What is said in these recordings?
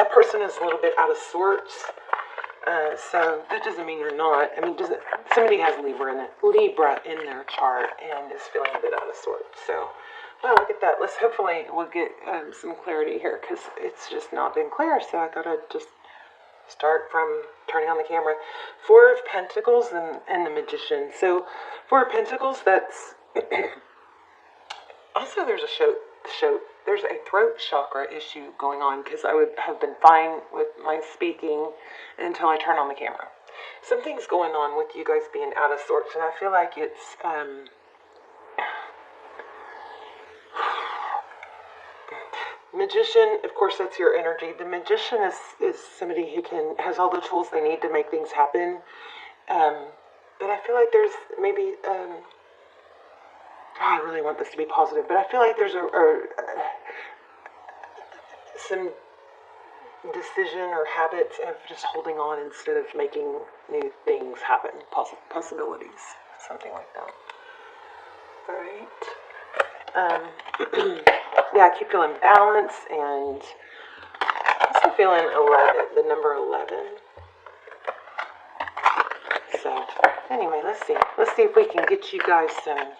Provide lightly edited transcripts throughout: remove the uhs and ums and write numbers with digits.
that person is a little bit out of sorts. So that doesn't mean you're not. I mean, somebody has Libra in their chart and is feeling a bit out of sorts. So, well, look at that. Hopefully we'll get some clarity here, because it's just not been clear. So I thought I'd just start from turning on the camera. Four of Pentacles and the Magician. So Four of Pentacles, that's also there's there's a throat chakra issue going on, because I would have been fine with my speaking until I turn on the camera. Something's going on with you guys being out of sorts, and I feel like it's Magician, of course, that's your energy. The Magician is somebody who has all the tools they need to make things happen. But I feel like there's maybe I really want this to be positive, but I feel like there's some decision or habits of just holding on instead of making new things happen, possibilities, something like that. All right. Yeah, I keep feeling balance, and also feeling 11, the number 11. So anyway, let's see if we can get you guys some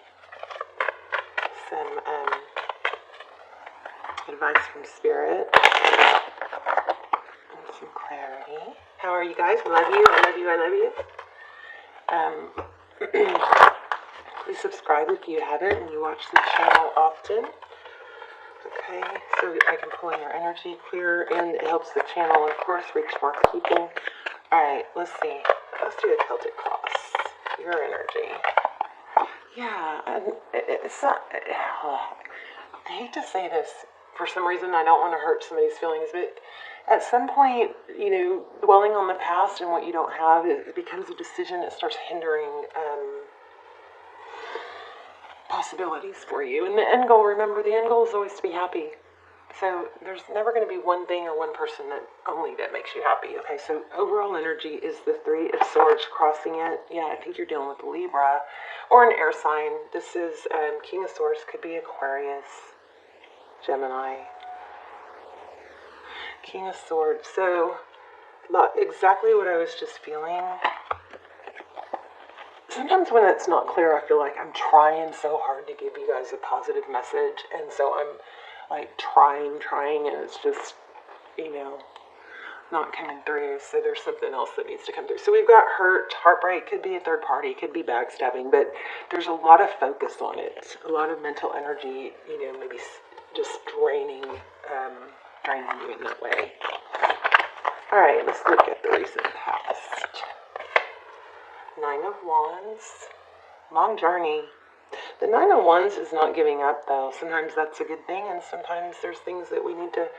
advice from Spirit and some clarity. How are you guys? I love you. Please subscribe if you haven't and you watch the channel often. Okay, so I can pull in your energy clearer, and it helps the channel, of course, reach more people. Alright, let's see. Let's do a Celtic cross. Your energy. Yeah, and it's not... I hate to say this. For some reason, I don't want to hurt somebody's feelings, but at some point, dwelling on the past and what you don't have, it becomes a decision that starts hindering possibilities for you. And the end goal, remember, the end goal is always to be happy. So there's never going to be one thing or one person that makes you happy. Okay, so overall energy is the Three of Swords crossing it. Yeah, I think you're dealing with Libra or an air sign. This is King of Swords, could be Aquarius, Gemini. King of Swords. So exactly what I was just feeling. Sometimes when it's not clear, I feel like I'm trying so hard to give you guys a positive message, and so I'm like trying, and it's just, not coming through. So there's something else that needs to come through. So we've got hurt, heartbreak, could be a third party, could be backstabbing, but there's a lot of focus on it, a lot of mental energy, maybe just draining you in that way. All right, let's look at the recent past. Nine of Wands, long journey. The Nine of Wands is not giving up, though. Sometimes that's a good thing, and sometimes there's things that we need to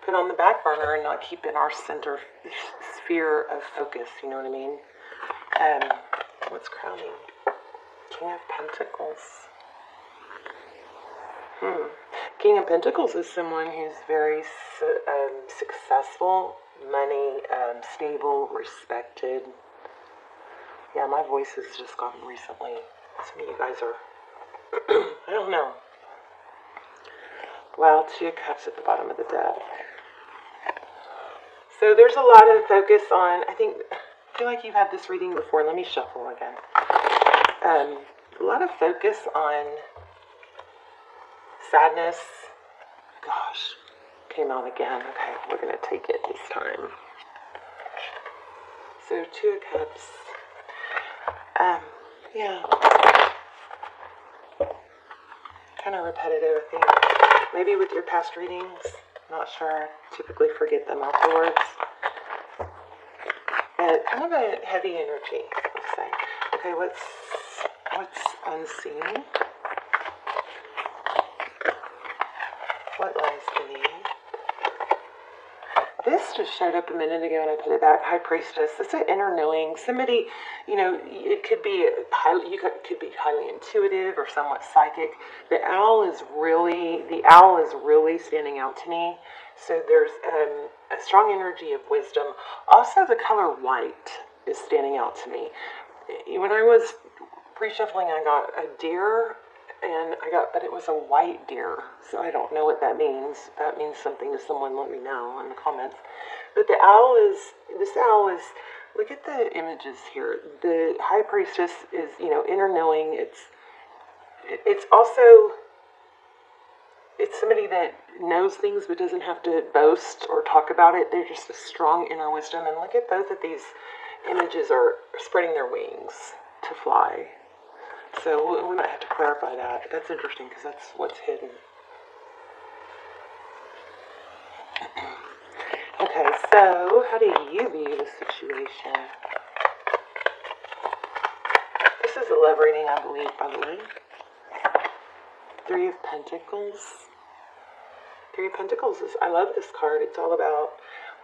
put on the back burner and not keep in our center sphere of focus, you know what I mean? What's crowning? King of Pentacles. King of Pentacles is someone who's very successful, money, stable, respected. Yeah, my voice has just gotten recently. Some of you guys are, I don't know. Well, Two of Cups at the bottom of the deck. So there's a lot of focus on, I feel like you've had this reading before. Let me shuffle again. A lot of focus on sadness. Gosh, came out again. Okay, we're going to take it this time. So Two of Cups. Yeah. Kind of repetitive, I think. Maybe with your past readings. Not sure. Typically forget them afterwards. And kind of a heavy energy, let's say. Okay, what's unseen? What lies beneath? This just showed up a minute ago and I put it back. High Priestess. It's an inner knowing. Somebody, it could be could be highly intuitive or somewhat psychic. The owl is really standing out to me. So there's a strong energy of wisdom. Also, the color white is standing out to me. When I was pre-shuffling, I got a deer and but it was a white deer, so I don't know what that means. If that means something to someone, let me know in the comments. But this owl is, look at the images here. The high priestess is, inner knowing. It's also, it's somebody that knows things but doesn't have to boast or talk about it. They're just a strong inner wisdom. And look at both of these images are spreading their wings to fly. So we might have to clarify that. That's interesting because that's what's hidden. Okay, so how do you view the situation? This is a love reading, I believe, by the way. Three of Pentacles. Three of Pentacles is, I love this card. It's all about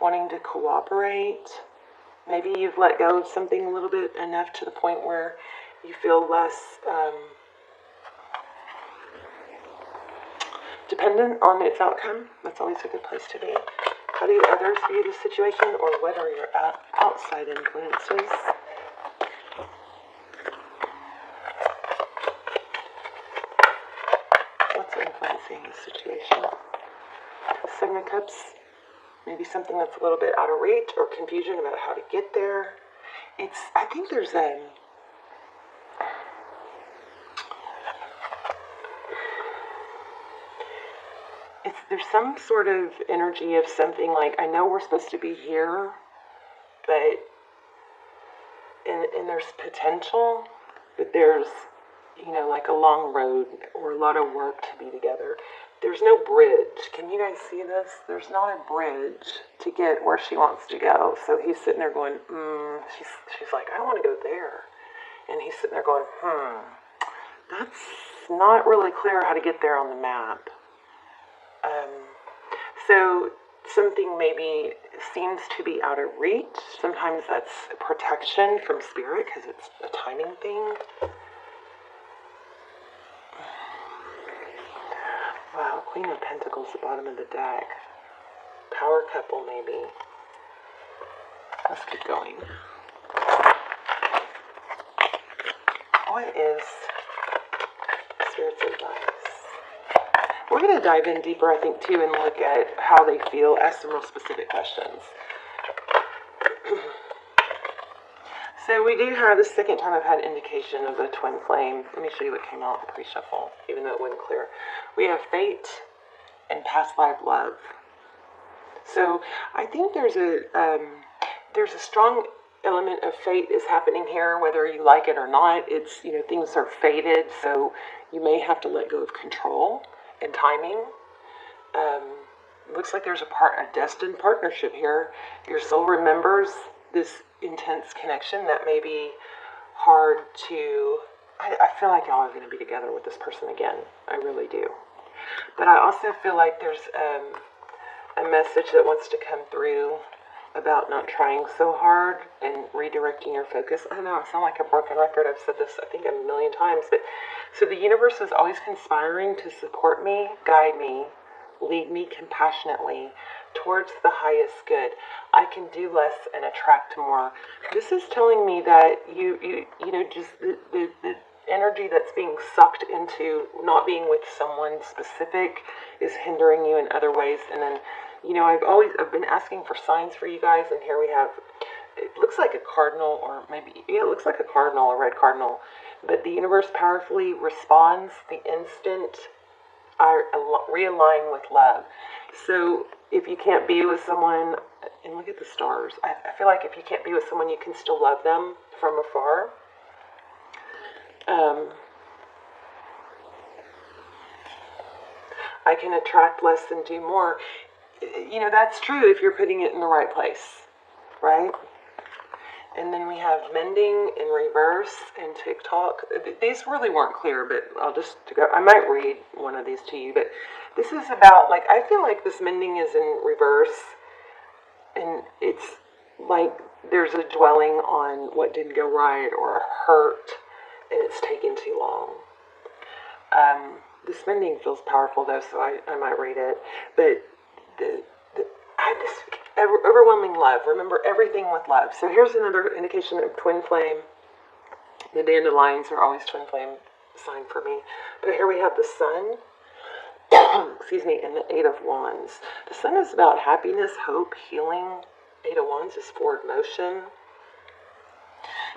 wanting to cooperate. Maybe you've let go of something a little bit enough to the point where you feel less dependent on its outcome. That's always a good place to be. How do others view the situation, or what are your outside influences? What's influencing the situation? Seven of Cups. Maybe something that's a little bit out of reach or confusion about how to get there. I think there's there's some sort of energy of something like, I know we're supposed to be here, but, and there's potential, but there's, like a long road or a lot of work to be together. There's no bridge. Can you guys see this? There's not a bridge to get where she wants to go. So he's sitting there going, she's like, I want to go there. And he's sitting there going, that's not really clear how to get there on the map. So something maybe seems to be out of reach. Sometimes that's protection from spirit because it's a timing thing. Wow, Queen of Pentacles, the bottom of the deck. Power couple, maybe. Let's keep going. What is Spirit's advice? We're going to dive in deeper, I think, too, and look at how they feel. Ask some real specific questions. So we do have the second time I've had indication of a twin flame. Let me show you what came out in the pre-shuffle, even though it wasn't clear. We have fate and past life love. So I think there's a strong element of fate is happening here, whether you like it or not. It's, things are fated, so you may have to let go of control and timing. Looks like there's a destined partnership here. Your soul remembers this intense connection that may be hard to... I feel like y'all are going to be together with this person again. I really do. But I also feel like there's a message that wants to come through about not trying so hard and redirecting your focus. I know, I sound like a broken record. I've said this, I think, a million times. But so the universe is always conspiring to support me, guide me, lead me compassionately towards the highest good. I can do less and attract more. This is telling me that just the energy that's being sucked into not being with someone specific is hindering you in other ways. And then, I've been asking for signs for you guys, and here we have, it looks like a cardinal, or maybe, it looks like a cardinal, a red cardinal, but the universe powerfully responds the instant I realign with love. So if you can't be with someone, and look at the stars, I feel like if you can't be with someone, you can still love them from afar. I can attract less and do more. That's true if you're putting it in the right place, right? And then we have mending in reverse and TikTok. These really weren't clear, but I might read one of these to you. But this is about, I feel like this mending is in reverse. And it's like there's a dwelling on what didn't go right or a hurt, and it's taken too long. This mending feels powerful, though, so I might read it. But I have this overwhelming love. Remember everything with love. So here's another indication of twin flame. The dandelions are always twin flame sign for me. But here we have the Sun, excuse me, and the Eight of Wands. The Sun is about happiness, hope, healing. Eight of Wands is forward motion.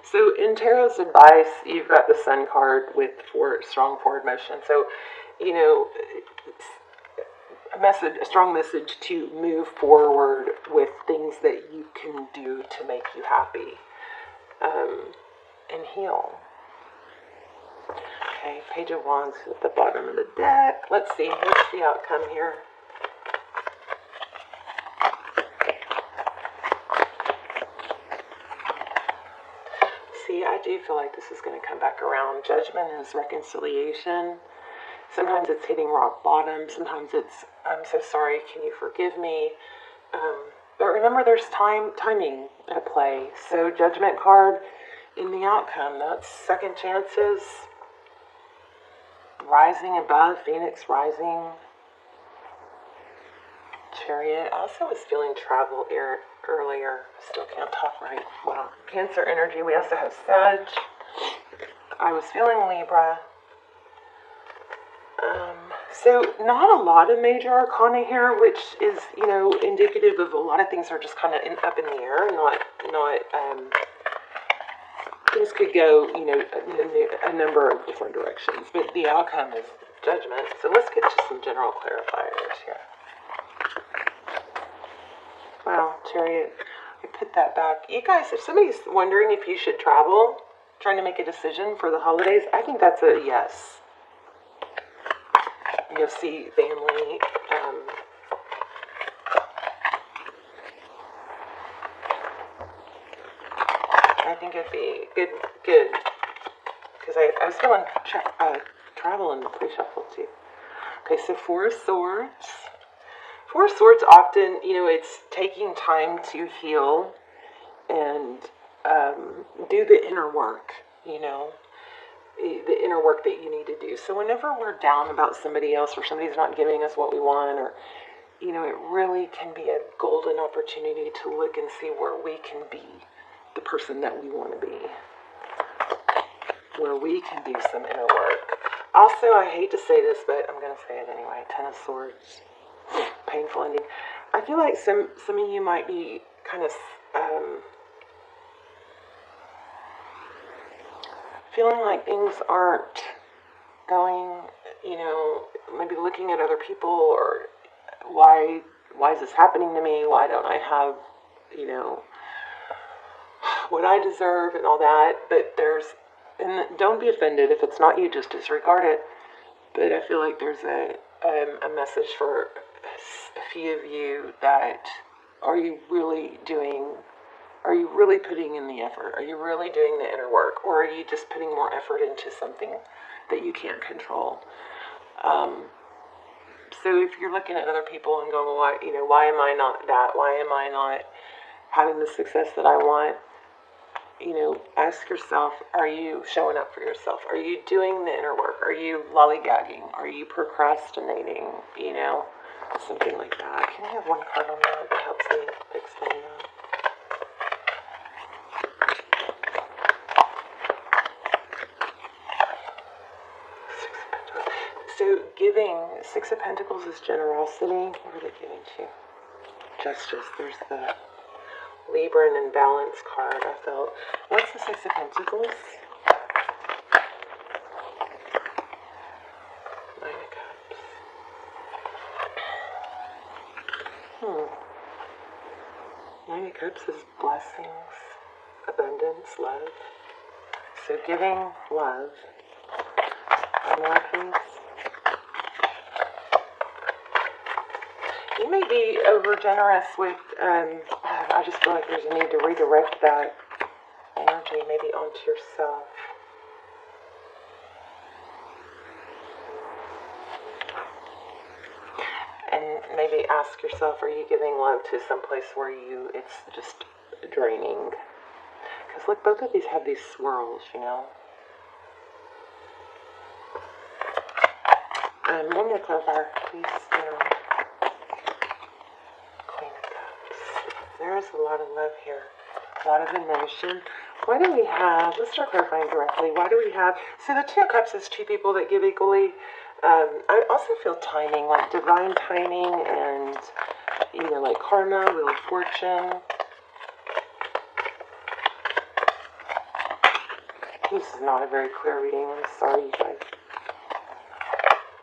So in Tarot's advice, you've got the Sun card with strong forward motion. So, you know, a strong message to move forward with things that you can do to make you happy and heal. Okay, Page of Wands at the bottom of the deck. Let's see, what's the outcome here? See, I do feel like this is going to come back around. Judgment is reconciliation. Sometimes it's hitting rock bottom. Sometimes it's, I'm so sorry, can you forgive me? But remember, there's timing at play. So Judgment card in the outcome, that's second chances. Rising above, Phoenix rising. Chariot. I also was feeling travel earlier. Still can't talk right. Wow. Cancer energy. We also have Sag. I was feeling Libra. So not a lot of major arcana here, which is, you know, indicative of a lot of things are just kind of up in the air, not things could go, you know, in a number of different directions, but the outcome is Judgment. So let's get to some general clarifiers here. Wow, Chariot, I put that back. You guys, if somebody's wondering if you should travel, trying to make a decision for the holidays, I think that's a yes. You'll see family. I think it'd be good, because I was feeling travel in the pre-shuffle too. Okay, so Four of Swords. Four of Swords often, you know, it's taking time to heal and do the inner work, you know. The inner work that you need to do. So whenever we're down about somebody else or somebody's not giving us what we want, or, you know, it really can be a golden opportunity to look and see where we can be the person that we want to be. Where we can do some inner work. Also, I hate to say this, but I'm going to say it anyway. Ten of Swords. Painful ending. I feel like some of you might be kind of feeling like things aren't going, you know, maybe looking at other people, or why is this happening to me? Why don't I have, you know, what I deserve and all that? But and don't be offended if it's not you, just disregard it. But I feel like there's a message for a few of you that are you really putting in the effort? Are you really doing the inner work? Or are you just putting more effort into something that you can't control? So if you're looking at other people and going, well, why am I not that? Why am I not having the success that I want? You know, ask yourself, are you showing up for yourself? Are you doing the inner work? Are you lollygagging? Are you procrastinating? You know, something like that. Can I have one card on that helps me explain that? So giving, Six of Pentacles is generosity. What are they giving to? Justice. There's the Libra and Imbalance card, I felt. What's the Six of Pentacles? Nine of Cups. Nine of Cups is blessings, abundance, love. So giving, love. More please. You may be over generous with, I just feel like there's a need to redirect that energy maybe onto yourself. And maybe ask yourself, are you giving love to someplace where it's just draining? Because look, both of these have these swirls, you know. One more clarifier, please. Queen of Cups. There is a lot of love here. A lot of emotion. Why do we have, let's start clarifying directly, why do we have, so the Two of Cups is two people that give equally. I also feel timing, like divine timing and, like karma, Wheel of Fortune. This is not a very clear reading, I'm sorry, you guys.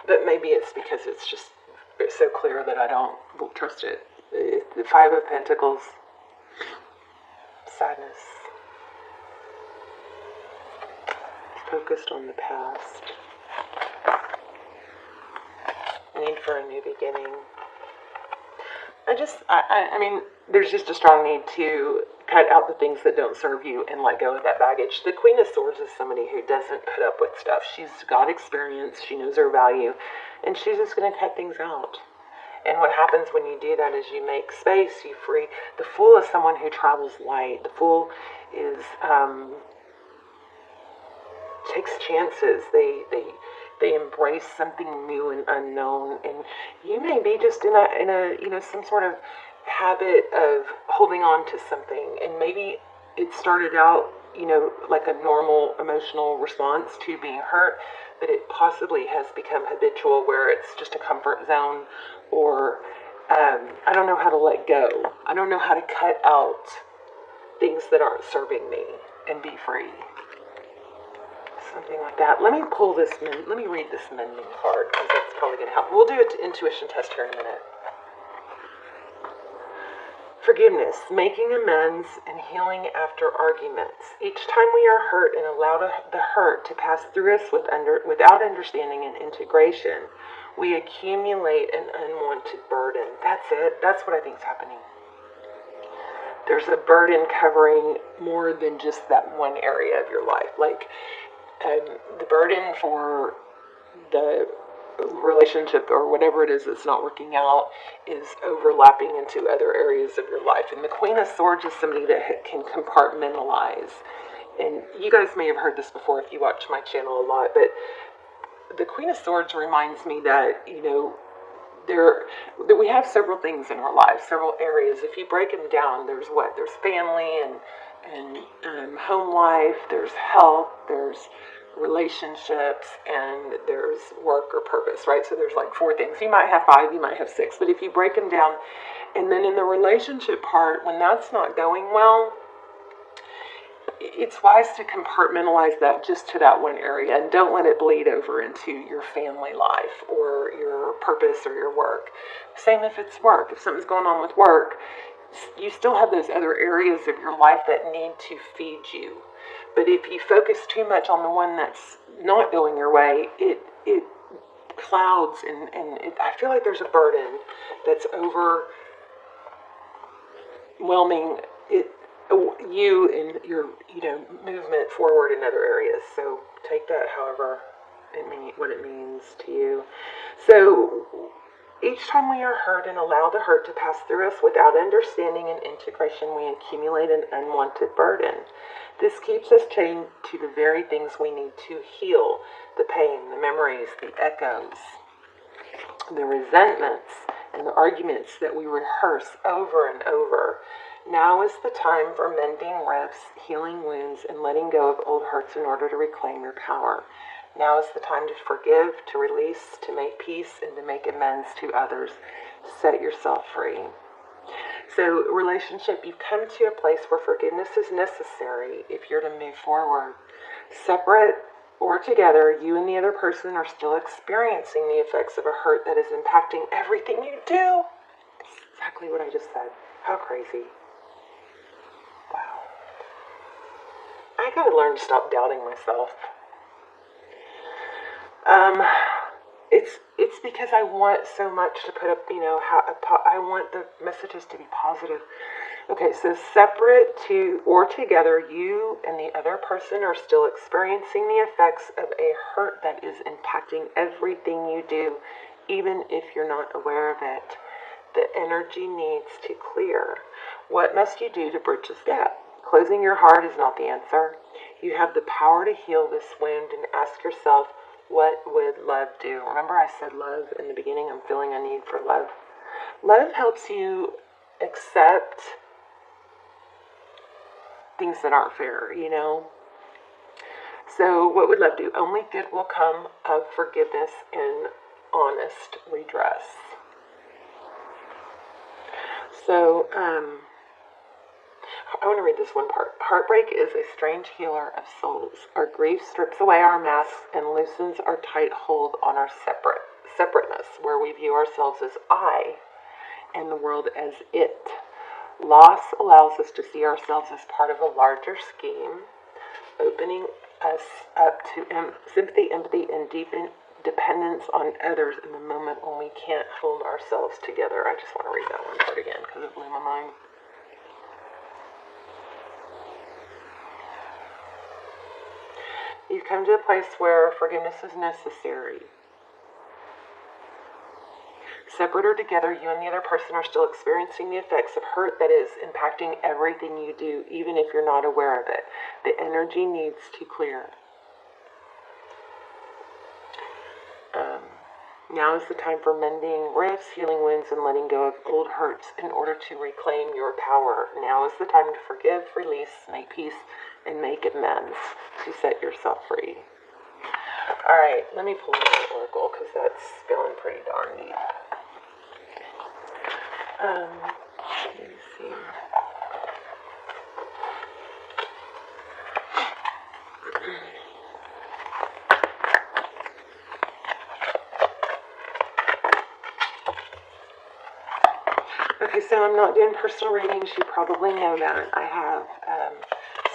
But maybe it's because it's so clear that I won't trust it. The Five of Pentacles, sadness, focused on the past, need for a new beginning. I mean, there's just a strong need to cut out the things that don't serve you and let go of that baggage. The Queen of Swords is somebody who doesn't put up with stuff. She's got experience, she knows her value, and she's just going to cut things out. And what happens when you do that is you make space, you free. The Fool is someone who travels light. The Fool is takes chances. They embrace something new and unknown, and you may be just in a some sort of habit of holding on to something, and maybe it started out like a normal emotional response to being hurt, but it possibly has become habitual where it's just a comfort zone, or I don't know how to let go. I don't know how to cut out things that aren't serving me and be free. Something like that. Let me pull this, let me read this mending card, because that's probably going to help. We'll do an intuition test here in a minute. Forgiveness, making amends and healing after arguments. Each time we are hurt and allow the hurt to pass through us without understanding and integration, we accumulate an unwanted burden. That's it. That's what I think is happening. There's a burden covering more than just that one area of your life. Like, the burden for the relationship or whatever it is that's not working out is overlapping into other areas of your life. And the Queen of Swords is somebody that can compartmentalize. And you guys may have heard this before if you watch my channel a lot, but the Queen of Swords reminds me that, that we have several things in our lives, several areas. If you break them down, there's family and home life, there's health, there's relationships, and there's work or purpose, right? So there's like 4 things. You might have 5, you might have 6, but if you break them down, and then in the relationship part, when that's not going well, it's wise to compartmentalize that just to that one area and don't let it bleed over into your family life or your purpose or your work. Same if it's work. If something's going on with work, you still have those other areas of your life that need to feed you. But if you focus too much on the one that's not going your way, it clouds and I feel like there's a burden that's overwhelming you and your movement forward in other areas. So take that however what it means to you. So each time we are hurt and allow the hurt to pass through us without understanding and integration, we accumulate an unwanted burden. This keeps us chained to the very things we need to heal: the pain, the memories, the echoes, the resentments, and the arguments that we rehearse over and over. Now is the time for mending rifts, healing wounds, and letting go of old hurts in order to reclaim your power. Now is the time to forgive, to release, to make peace, and to make amends to others. Set yourself free. So, relationship, you've come to a place where forgiveness is necessary if you're to move forward. Separate or together, you and the other person are still experiencing the effects of a hurt that is impacting everything you do. That's exactly what I just said. How crazy. Wow. I gotta learn to stop doubting myself. It's because I want so much to put up, I want the messages to be positive. Okay, so separate or together, you and the other person are still experiencing the effects of a hurt that is impacting everything you do, even if you're not aware of it. The energy needs to clear. What must you do to bridge this gap? Closing your heart is not the answer. You have the power to heal this wound and ask yourself, what would love do? Remember I said love in the beginning? I'm feeling a need for love. Love helps you accept things that aren't fair, you know. So what would love do? Only good will come of forgiveness and honest redress. So, I want to read this one part. Heartbreak is a strange healer of souls. Our grief strips away our masks and loosens our tight hold on our separateness, where we view ourselves as I and the world as it. Loss allows us to see ourselves as part of a larger scheme, opening us up to sympathy, empathy, and deep dependence on others in the moment when we can't hold ourselves together. I just want to read that one part again because it blew my mind. You've come to a place where forgiveness is necessary. Separate or together, you and the other person are still experiencing the effects of hurt that is impacting everything you do, even if you're not aware of it. The energy needs to clear. Now is the time for mending rifts, healing wounds, and letting go of old hurts in order to reclaim your power. Now is the time to forgive, release, make peace, and make amends to set yourself free. All right, let me pull an oracle because that's feeling pretty darn deep. Let me see. Okay, so I'm not doing personal readings. You probably know that. I have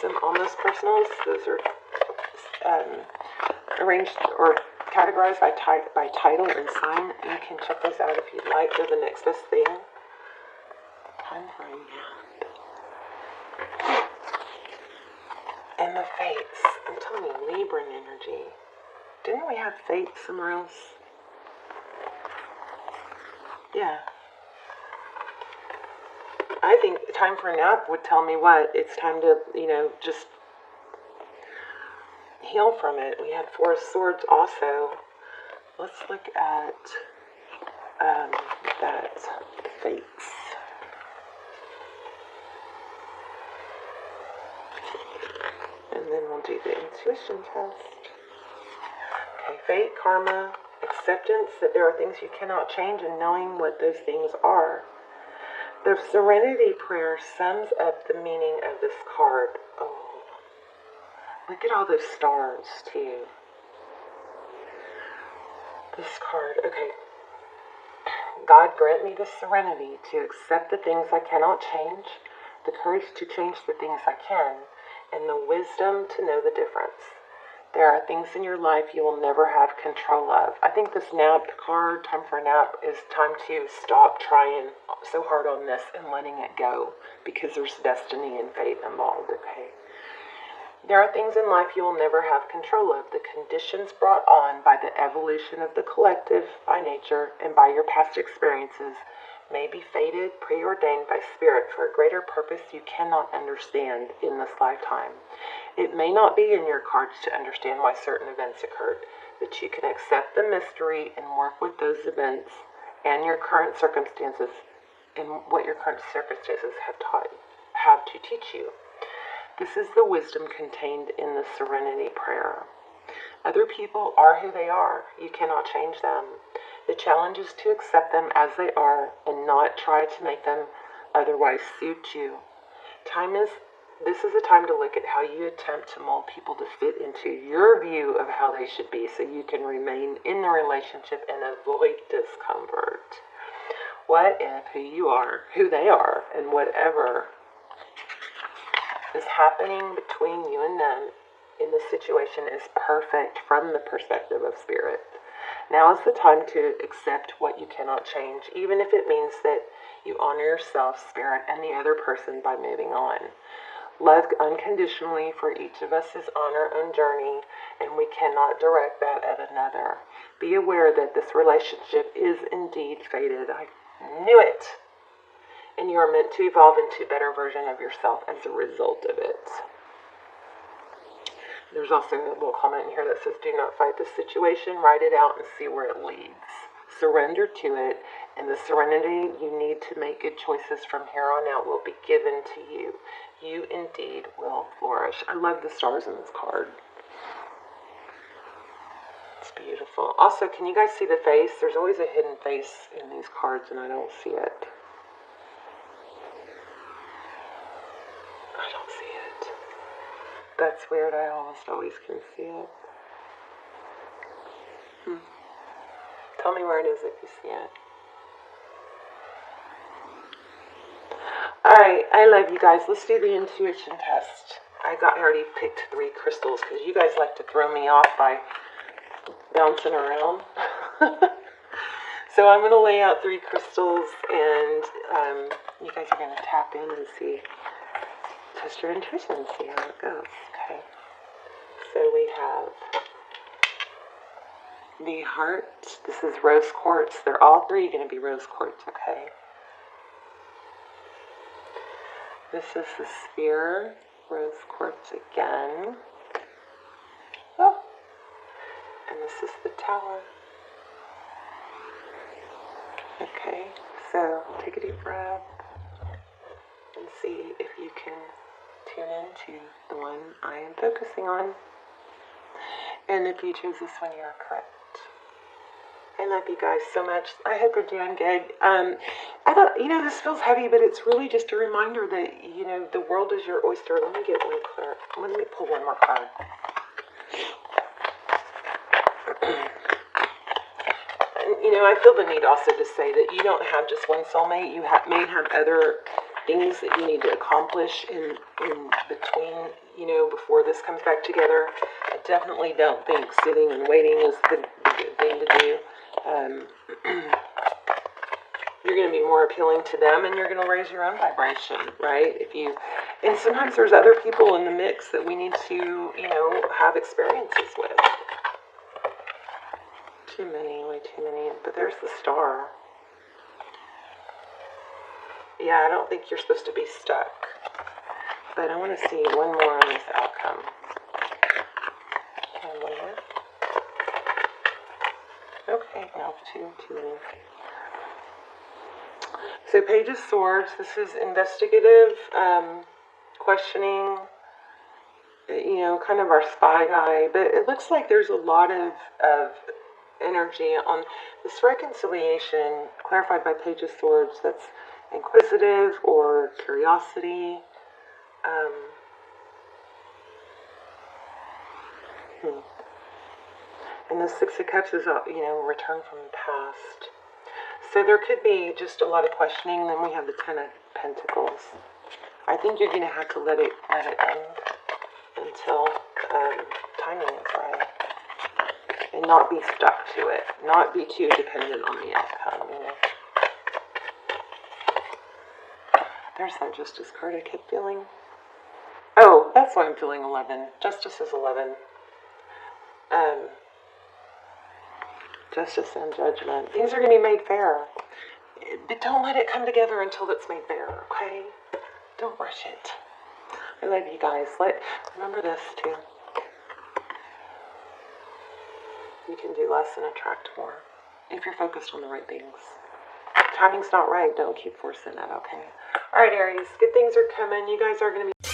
some almost personals. Those are arranged or categorized by title and sign. You can check those out if you'd like. They're the next best thing. Time for a nap. And the fates. I'm telling you, Libran energy. Didn't we have fate somewhere else? Yeah. I think time for a nap would tell me what? It's time to, just heal from it. We had Four of Swords also. Let's look at that fates. And then we'll do the intuition test. Okay, fate, karma, acceptance that there are things you cannot change and knowing what those things are. The Serenity Prayer sums up the meaning of this card. Oh, look at all those stars, too. This card, okay. God grant me the serenity to accept the things I cannot change, the courage to change the things I can, and the wisdom to know the difference. There are things in your life you will never have control of. I think this nap card, time for a nap, is time to stop trying so hard on this and letting it go because there's destiny and fate involved, okay? There are things in life you will never have control of. The conditions brought on by the evolution of the collective, by nature, and by your past experiences may be fated, preordained by spirit for a greater purpose you cannot understand in this lifetime. It may not be in your cards to understand why certain events occurred, but you can accept the mystery and work with those events and your current circumstances and what your current circumstances have to teach you. This is the wisdom contained in the Serenity Prayer. Other people are who they are. You cannot change them. The challenge is to accept them as they are and not try to make them otherwise suit you. This is a time to look at how you attempt to mold people to fit into your view of how they should be so you can remain in the relationship and avoid discomfort. What if who they are, and whatever is happening between you and them in the situation is perfect from the perspective of spirit? Now is the time to accept what you cannot change, even if it means that you honor yourself, spirit, and the other person by moving on. Love unconditionally for each of us is on our own journey, and we cannot direct that at another. Be aware that this relationship is indeed fated. I knew it. And you are meant to evolve into a better version of yourself as a result of it. There's also a little comment in here that says, do not fight the situation, write it out and see where it leads. Surrender to it, and the serenity you need to make good choices from here on out will be given to you. You indeed will flourish. I love the stars in this card. It's beautiful. Also, can you guys see the face? There's always a hidden face in these cards, and I don't see it. I don't see it. That's weird. I almost always can see it. Tell me where it is if you see it. Alright, I love you guys. Let's do the intuition test. I already picked 3 crystals because you guys like to throw me off by bouncing around. So I'm going to lay out 3 crystals, and you guys are going to tap in and see, test your intuition and see how it goes. Okay. So we have the heart. This is rose quartz. They're all 3 going to be rose quartz, okay? This is the sphere, rose quartz again. Oh. And this is the tower. Okay, so take a deep breath and see if you can tune into the one I am focusing on. And if you choose this one, you're correct. I love you guys so much. I hope you're doing good. I thought, this feels heavy, but it's really just a reminder that, the world is your oyster. Let me get one card. Let me pull one more card. I feel the need also to say that you don't have just one soulmate. You may have other things that you need to accomplish in between, before this comes back together. I definitely don't think sitting and waiting is the good thing to do. You're going to be more appealing to them, and you're going to raise your own vibration, right? And sometimes there's other people in the mix that we need to, have experiences with. Too many, way too many. But there's the star. Yeah, I don't think you're supposed to be stuck. But I want to see one more on this outcome. And one more. Okay, no, too many. So Page of Swords, this is investigative, questioning, kind of our spy guy. But it looks like there's a lot of energy on this reconciliation, clarified by Page of Swords, that's inquisitive or curiosity. And the Six of Cups is, return from the past. So there could be just a lot of questioning. And then we have the Ten of Pentacles. I think you're going to have to let it end until timing is right. And not be stuck to it. Not be too dependent on the outcome, There's that Justice card I kept feeling. Oh, that's why I'm feeling 11. Justice is 11. Justice and Judgment. Things are going to be made fair. But don't let it come together until it's made fair, okay? Don't rush it. I love you guys. Remember this, too. You can do less and attract more if you're focused on the right things. Timing's not right. Don't keep forcing that, okay? All right, Aries. Good things are coming. You guys are going to be